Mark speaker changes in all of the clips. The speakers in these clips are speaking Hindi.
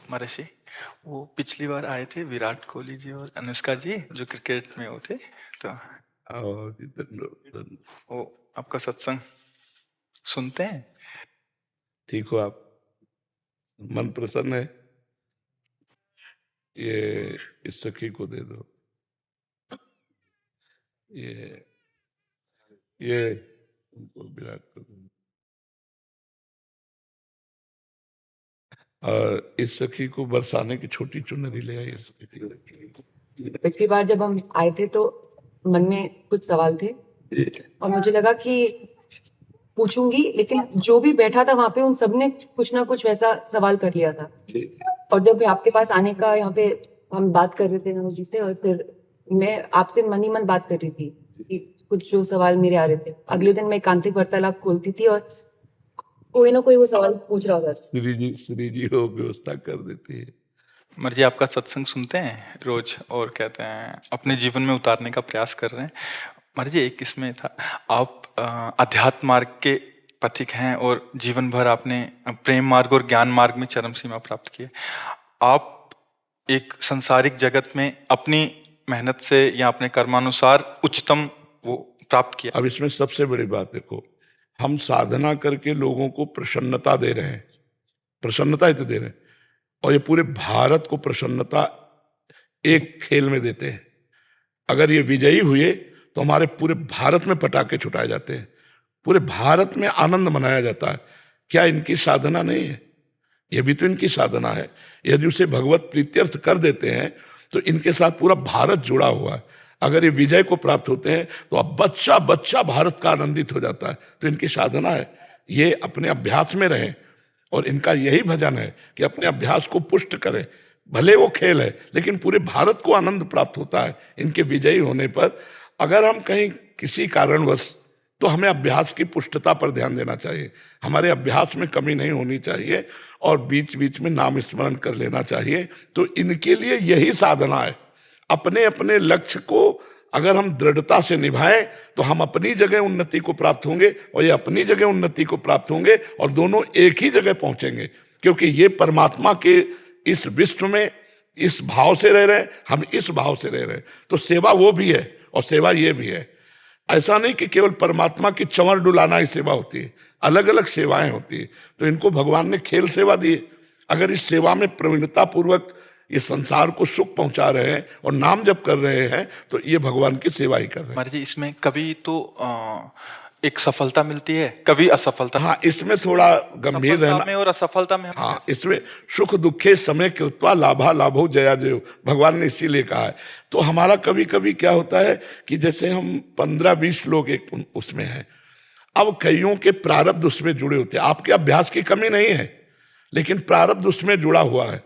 Speaker 1: महर्षि, वो पिछली बार आए थे विराट कोहली जी और अनुष्का जी जो क्रिकेट में वो थे, तो
Speaker 2: आओ जी, धन्यवाद।
Speaker 1: वो आपका सत्संग सुनते हैं।
Speaker 2: ठीक हो आप? मन प्रसन्न है? ये इस सखी को दे दो। ये उनको विराट को दो। और इस सखी को बरसाने की छोटी चुनरी ले आई।
Speaker 3: पिछली बार जब हम आए थे तो मन में कुछ सवाल थे और मुझे लगा कि पूछूंगी, लेकिन जो भी बैठा था वहां पे उन सब ने कुछ ना कुछ वैसा सवाल कर लिया था। और जब आपके पास आने का यहाँ पे हम बात कर रहे थे नमो जी से, और फिर मैं आपसे मन ही मन बात कर रही थी कि कुछ जो सवाल मेरे आ रहे थे। अगले दिन मैं एकांतिक वार्तालाप खोलती थी और कोई ना कोई वो सवाल पूछ रहा था।
Speaker 2: श्री जी हो व्यवस्था कर देती है।
Speaker 1: मर्जी आपका सत्संग सुनते हैं रोज और कहते हैं अपने जीवन में उतारने का प्रयास कर रहे हैं। मर्जी एक इसमें था, आप अध्यात्म मार्ग के पथिक हैं और जीवन भर आपने प्रेम मार्ग और ज्ञान मार्ग में चरम सीमा प्राप्त की है। आप एक संसारिक जगत में अपनी मेहनत से या अपने कर्मानुसार उच्चतम वो प्राप्त किया।
Speaker 2: अब इसमें सबसे बड़ी बात देखो, हम साधना करके लोगों को प्रसन्नता दे रहे हैं, प्रसन्नता ही तो दे रहे हैं, और ये पूरे भारत को प्रसन्नता एक खेल में देते हैं। अगर ये विजयी हुए तो हमारे पूरे भारत में पटाखे छुटाए जाते हैं, पूरे भारत में आनंद मनाया जाता है। क्या इनकी साधना नहीं है? ये भी तो इनकी साधना है। यदि उसे भगवत प्रीत्यर्थ कर देते हैं तो इनके साथ पूरा भारत जुड़ा हुआ है। अगर ये विजय को प्राप्त होते हैं तो अब बच्चा बच्चा भारत का आनंदित हो जाता है। तो इनकी साधना है, ये अपने अभ्यास में रहें, और इनका यही भजन है कि अपने अभ्यास को पुष्ट करें। भले वो खेल है लेकिन पूरे भारत को आनंद प्राप्त होता है इनके विजयी होने पर। अगर हम कहीं किसी कारणवश, तो हमें अभ्यास की पुष्टता पर ध्यान देना चाहिए। हमारे अभ्यास में कमी नहीं होनी चाहिए और बीच बीच में नाम स्मरण कर लेना चाहिए। तो इनके लिए यही साधना है। अपने अपने लक्ष्य को अगर हम दृढ़ता से निभाएं तो हम अपनी जगह उन्नति को प्राप्त होंगे और ये अपनी जगह उन्नति को प्राप्त होंगे, और दोनों एक ही जगह पहुंचेंगे। क्योंकि ये परमात्मा के इस विश्व में इस भाव से रह रहे हैं, हम इस भाव से रह रहे हैं। तो सेवा वो भी है और सेवा ये भी है। ऐसा नहीं कि केवल परमात्मा की चंवर डुलाना ही सेवा होती है, अलग अलग सेवाएं होती है। तो इनको भगवान ने खेल सेवा दी। अगर इस सेवा में प्रवीणता पूर्वक ये संसार को सुख पहुंचा रहे हैं और नाम जप कर रहे हैं तो ये भगवान की सेवा ही कर रहे हैं।
Speaker 1: महाराज जी, इसमें कभी तो एक सफलता मिलती है, कभी असफलता।
Speaker 2: हाँ, इसमें थोड़ा गंभीर रहना
Speaker 1: में और असफलता में
Speaker 2: हाँ, इसमें सुख दुखे समय कृत्वा लाभा लाभो जया जयो, भगवान ने इसीलिए कहा है। तो हमारा कभी कभी क्या होता है कि जैसे हम 15-20 लोग एक उसमें हैं, अब कईयों के प्रारब्ध उसमें जुड़े होते हैं। आपके अभ्यास की कमी नहीं है लेकिन प्रारब्ध उसमें जुड़ा हुआ है।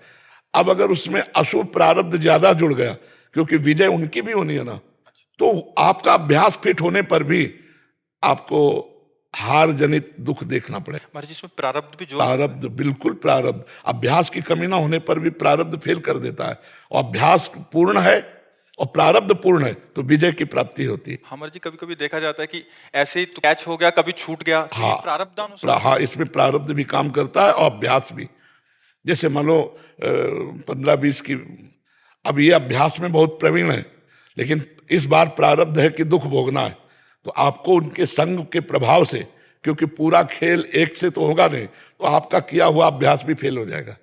Speaker 2: अब अगर उसमें अशुभ प्रारब्ध ज्यादा जुड़ गया, क्योंकि विजय उनकी भी होनी है ना, तो आपका अभ्यास फिट होने पर भी आपको हार जनित दुख देखना पड़ेगा।
Speaker 1: महाराज जी, इसमें प्रारब्ध भी जो
Speaker 2: प्रारब्ध, बिल्कुल प्रारब्ध। अभ्यास की कमी ना होने पर भी प्रारब्ध फेल कर देता है, और अभ्यास पूर्ण है और प्रारब्ध पूर्ण है तो विजय की प्राप्ति होती है।
Speaker 1: हमारे जी कभी कभी देखा जाता है कि ऐसे ही तो कैच हो गया, कभी छूट गया।
Speaker 2: हाँ,
Speaker 1: प्रारब्धानुसार
Speaker 2: हाँ, इसमें प्रारब्ध भी काम करता है और अभ्यास भी। जैसे मान लो 15-20 की, अब ये अभ्यास में बहुत प्रवीण है लेकिन इस बार प्रारब्ध है कि दुख भोगना है, तो आपको उनके संग के प्रभाव से, क्योंकि पूरा खेल एक से तो होगा नहीं, तो आपका किया हुआ अभ्यास भी फेल हो जाएगा।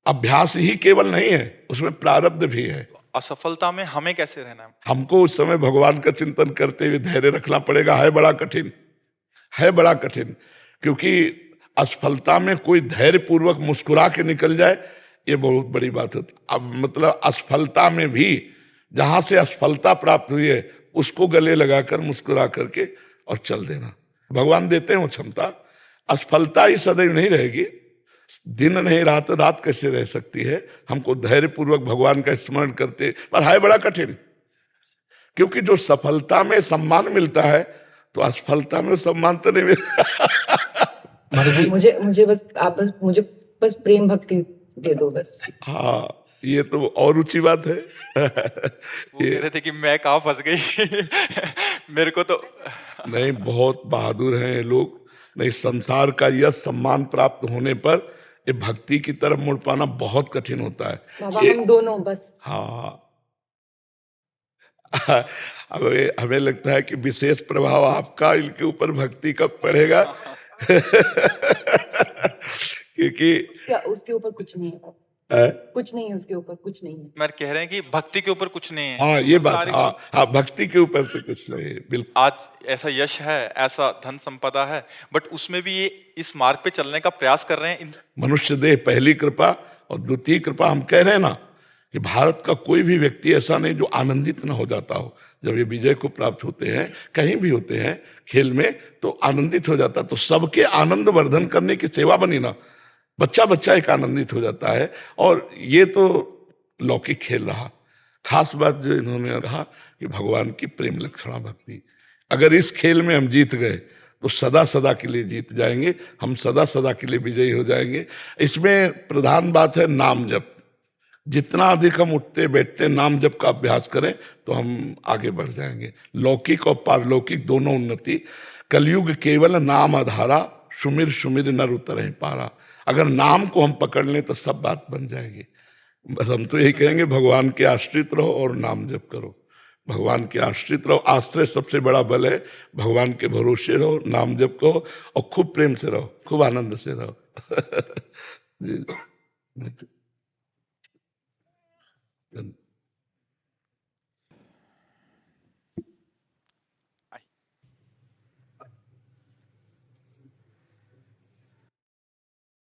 Speaker 2: अभ्यास ही केवल नहीं है, उसमें प्रारब्ध भी है।
Speaker 1: असफलता में हमें कैसे रहना है?
Speaker 2: हमको उस समय भगवान का चिंतन करते हुए धैर्य रखना पड़ेगा। है बड़ा कठिन, है बड़ा कठिन, क्योंकि असफलता में कोई धैर्य पूर्वक मुस्कुरा के निकल जाए, ये बहुत बड़ी बात होती। अब मतलब असफलता में भी जहां से असफलता प्राप्त हुई है उसको गले लगाकर मुस्कुरा करके और चल देना। भगवान देते हैं वो क्षमता। असफलता ही सदैव नहीं रहेगी, दिन नहीं रात, रात कैसे रह सकती है। हमको धैर्य पूर्वक भगवान का स्मरण करते, पर है बड़ा कठिन, क्योंकि जो सफलता में सम्मान मिलता है तो असफलता में सम्मान तो नहीं मिलता।
Speaker 3: मुझे बस आप मुझे बस प्रेम भक्ति दे दो बस।
Speaker 2: हाँ, ये तो और ऊंची बात है।
Speaker 1: वो कह रहे थे कि मैं कहाँ फंस गई। मेरे को तो
Speaker 2: नहीं, बहुत बहादुर हैं ये लोग। नहीं, संसार का यह सम्मान प्राप्त होने पर ये भक्ति की तरफ मुड़ पाना बहुत कठिन होता है।
Speaker 3: बाबा
Speaker 2: ये
Speaker 3: हम दोनों बस
Speaker 2: हाँ हमें हमें लगता है कि विशेष प्रभाव आपका इनके ऊपर भक्ति कब पड़ेगा क्योंकि
Speaker 3: क्या उसके ऊपर कुछ नहीं है,
Speaker 2: अ,
Speaker 3: कुछ नहीं है उसके ऊपर, कुछ नहीं है।
Speaker 1: मैं कह रहे हैं कि भक्ति के ऊपर कुछ नहीं है।
Speaker 2: हाँ ये बात,
Speaker 1: सारी
Speaker 2: हाँ हाँ भक्ति के ऊपर तो कुछ नहीं है, बिल्कुल।
Speaker 1: आज ऐसा यश है, ऐसा धन संपदा है, बट उसमें भी ये इस मार्ग पे चलने का प्रयास कर रहे हैं।
Speaker 2: मनुष्य देह पहली कृपा और द्वितीय कृपा। हम कह रहे हैं ना कि भारत का कोई भी व्यक्ति ऐसा नहीं जो आनंदित न हो जाता हो जब ये विजय को प्राप्त होते हैं, कहीं भी होते हैं खेल में, तो आनंदित हो जाता। तो सबके आनंद वर्धन करने की सेवा बनी ना, बच्चा बच्चा एक आनंदित हो जाता है। और ये तो लौकिक खेल रहा। खास बात जो इन्होंने कहा कि भगवान की प्रेम लक्षणा भक्ति, अगर इस खेल में हम जीत गए तो सदा सदा के लिए जीत जाएंगे, हम सदा सदा के लिए विजयी हो जाएंगे। इसमें प्रधान बात है नाम जप। जितना अधिक हम उठते बैठते नाम जप का अभ्यास करें तो हम आगे बढ़ जाएंगे। लौकिक और पारलौकिक दोनों उन्नति। कलयुग केवल नाम आधारा, सुमिर सुमिर नर उतरहि पारा। अगर नाम को हम पकड़ लें तो सब बात बन जाएगी। बस हम तो यही कहेंगे, भगवान के आश्रित रहो और नाम जप करो। भगवान के आश्रित रहो, आश्रय सबसे बड़ा बल है। भगवान के भरोसे रहो, नाम जप करो और खूब प्रेम से रहो, खूब आनंद से रहो। जी।